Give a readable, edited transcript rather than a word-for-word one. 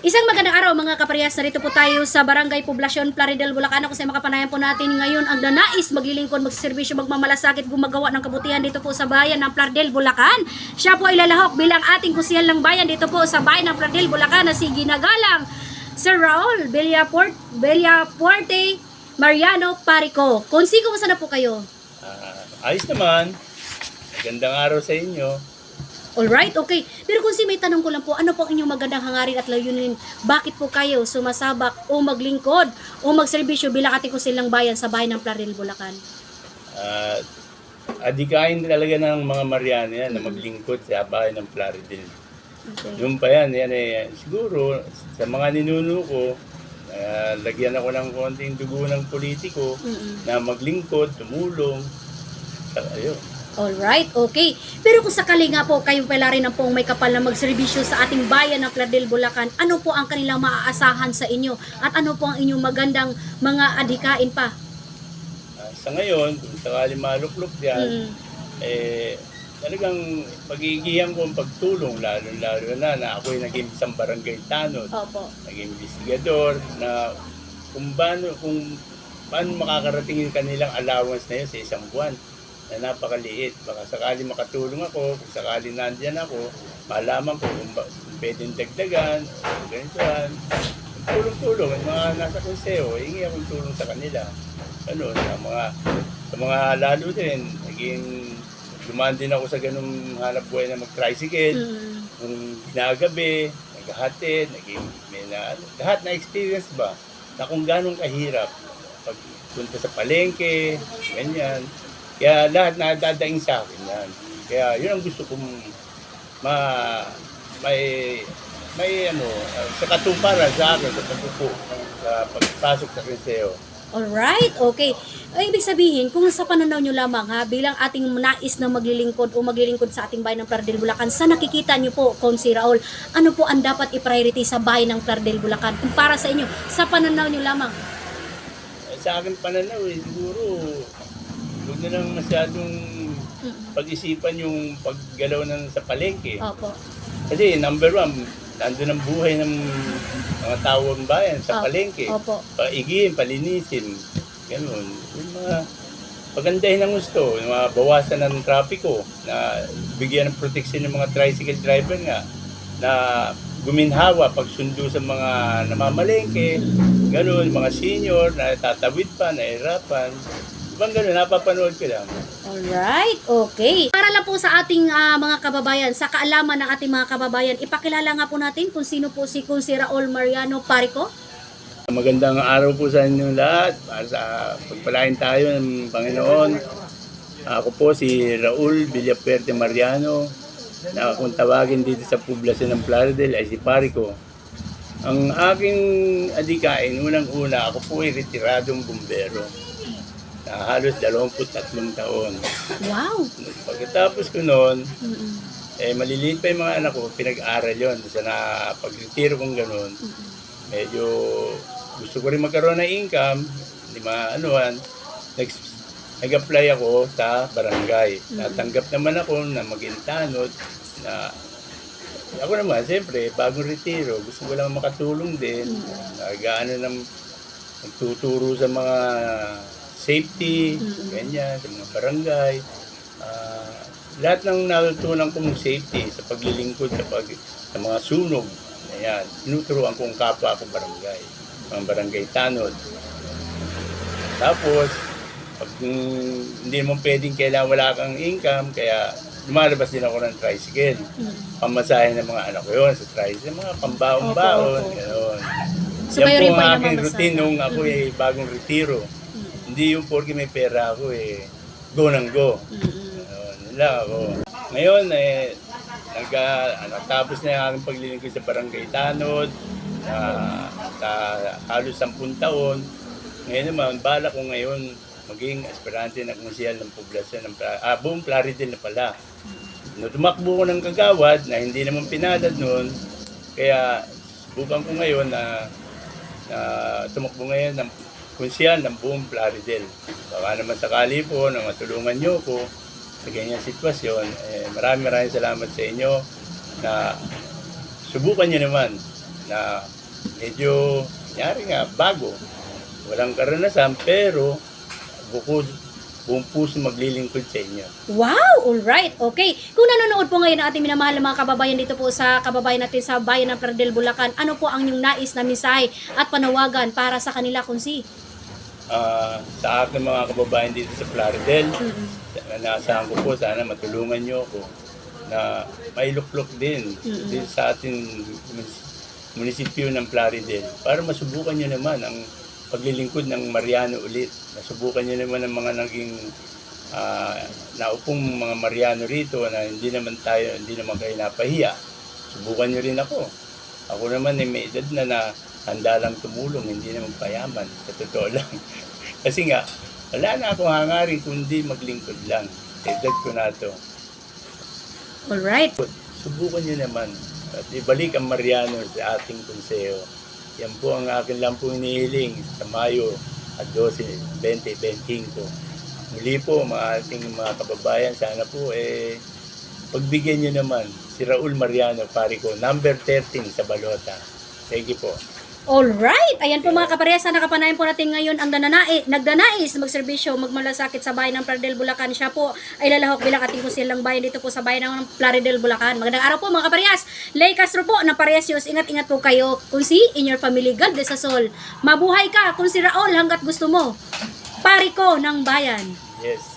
Isang magandang araw mga kaparehas, narito po tayo sa Barangay Poblacion, Plaridel, Bulacan. Kasi makapanayan po natin ngayon ang nanais maglilingkod, magsiservisyo, magmamalasakit, gumagawa ng kabutihan dito po sa bayan ng Plaridel, Bulacan. Siya po ay lalahok bilang ating kusihal ng bayan dito po sa bayan ng Plaridel, Bulacan na si Ginagalang Sir Raul Villapuerte Mariano Parico. Konsi, kumusta na po kayo? Ayos naman. Magandang araw sa inyo. Alright, okay. Pero kung may tanong ko lang po, ano po ang inyong magandang hangarin at layunin? Bakit po kayo sumasabak o maglingkod o magserbisyo bilang ating kusilang bayan sa bayan ng Plaridel, Bulacan? Adikain talaga ng mga Mariano yan na maglingkod sa bahay ng Plaridel. Okay. Yung pa yan siguro sa mga ninuno ko, lagyan ako ng konting dugo ng politiko na maglingkod, tumulong. Ayun. Alright, okay. Pero kung sakali nga po kayong pala rin ang pong may kapal na magserbisyo sa ating bayan ng Plaridel, Bulacan, ano po ang kanilang maaasahan sa inyo? At ano po ang inyong magandang mga adikain pa? Sa ngayon, kung sakali maluklok yan, talagang pag-iigihan ko ang pagtulong, lalo na ako'y naging isang barangay tanod, Opo. naging investigador, na kung paano makakarating yung kanilang allowance na yun sa isang buwan na napakaliit. Baka sakali makatulong ako, kung sakali nandyan ako, malaman ko kung pwedeng dagdagan, o ganyan. Tulong-tulong, yung mga nasa konseho, hingi akong tulong sa kanila. Ano, sa mga lalo din, dumaan din ako sa ganung hanap buhay na mag-tricycle, kung ginagabi, naghahatid, lahat na experience ba, na kung ganong kahirap, pagpunta sa palengke, ganyan. Kaya lahat na dadaing sa akin yan. Kaya yun ang gusto kong sa katuparan sa akin, sa pagpupo, sa pagpasok sa konseho. Alright, okay. Ay, ibig sabihin, kung sa pananaw nyo lamang bilang ating nais na maglilingkod o maglilingkod sa ating bayan ng Plaridel, Bulacan, sa nakikita nyo po, Konsi Raul, ano po ang dapat i-priority sa bayan ng Plaridel, Bulacan? Kung para sa inyo, sa pananaw nyo lamang? Sa akin pananaw, siguro, huwag na lang masyadong pag-isipan yung paggalaw sa palengke. Opo. Kasi number one, nandun ang buhay ng mga tawang bayan sa palengke. Opo. Paigin, palinisin, ganun. Yung mga pagandahin ng gusto, yung mga bawasan ng trapiko, na bigyan ng proteksyon ng mga tricycle driver nga, na guminhawa pagsundo sa mga namamalengke, ganun, mga senior na tatawid pa, nahirapan. Ibang gano'n, napapanood ko lang. Alright, okay. Para lang po sa ating mga kababayan, sa kaalaman ng ating mga kababayan, ipakilala nga po natin kung sino po si Konsi Raul Mariano Parico. Magandang araw po sa inyong lahat. Para sa pagpalain tayo ng Panginoon. Ako po si Raul Villapuerte Mariano, na kung tawagin dito sa poblasyon ng Plaridel ay si Parico. Ang aking adikain, unang-una, ako po ay retiradong bumbero. Halos 23 taon. Wow! Pagkatapos ko noon, maliliit pa yung mga anak ko, pinag-aral yun. Sa pag-retiro kong ganun, medyo gusto ko rin magkaroon ng income, nag-apply ako sa barangay. Natanggap naman ako na maging tanod, na ako naman, siyempre, bagong retiro, gusto ko lang makatulong din, nagtuturo sa mga safety, ganyan, sa mga barangay. Lahat ng natutunan kong safety sa paglilingkod sa mga sunog, ayan, tinuturuan kong kapwa ako barangay, mga barangay tanod. Tapos, pag hindi mo pwedeng kailangan wala kang income, kaya lumalabas din ako ng tricycle. Pamasahe ng mga anak ko yun sa tricycle, mga pambaon-baon, gano'n. So, yan po ang naman aking routine nung ako ay bagong retiro. Hindi yung porque may pera ako go nang go. Yun lang ako. Ngayon tapos na yung aking paglilingkod sa barangay tanod, sa halos 10 taon. Ngayon naman, bala ko ngayon maging aspirante na konsehal ng poblasyon ng buong Plaridel na pala. Tumakbo ko ng kagawad na hindi naman pinalad noon, kaya subukan ko ngayon na tumakbo ngayon ng konsehal ng buong Plaridel. Baka naman sakali po na matulungan nyo ko sa ganyang sitwasyon. Maraming salamat sa inyo na subukan nyo naman na medyo, nyari nga, bago. Walang karanasan, pero buong puso maglilingkod sa inyo. Wow! Alright, okay. Kung nanonood po ngayon ang ating minamahal na mga kababayan dito po sa kababayan natin sa bayan ng Plaridel, Bulacan, ano po ang inyong nais na mensahe at panawagan para sa kanila, Kunsi? Sa aking mga kababayan dito sa Plaridel, naasahan ko po, sana matulungan nyo ako na mailuklok din sa ating munisipyo ng Plaridel para masubukan nyo naman ang paglilingkod ng Mariano ulit. Nasubukan nyo naman ang mga naging naupong mga Mariano rito na hindi naman kayo napahiya. Subukan nyo rin ako. Ako naman may edad na handa lang tumulong, hindi naman payaman. Sa totoo lang. Kasi nga, wala na akong hangarin kundi maglingkod lang. Edad ko na to. Alright. Subukan nyo naman at ibalik ang Mariano sa ating konseho. Yan po ang akin lang po hinihiling sa Mayo at 12, 2025. Muli po mga ating mga kababayan, sana po pagbigyan nyo naman si Raul Mariano, pare ko, number 13 sa balota. Thank you po. Alright, ayan po mga kaparehas, nakapanayan po natin ngayon ang nagdanais magserbisyo, magmalasakit sa bayan ng Plaridel, Bulacan. Siya po ay lalahok bilang ating kusilang bayan dito po sa bayan ng Plaridel, Bulacan. Magandang araw po mga kaparehas. Lay Castro po ng Parehas. Ingat-ingat po kayo. Kunsi, in your family, God bless us all. Mabuhay ka, Kunsi Raul, hanggat gusto mo. Pari ko ng bayan. Yes.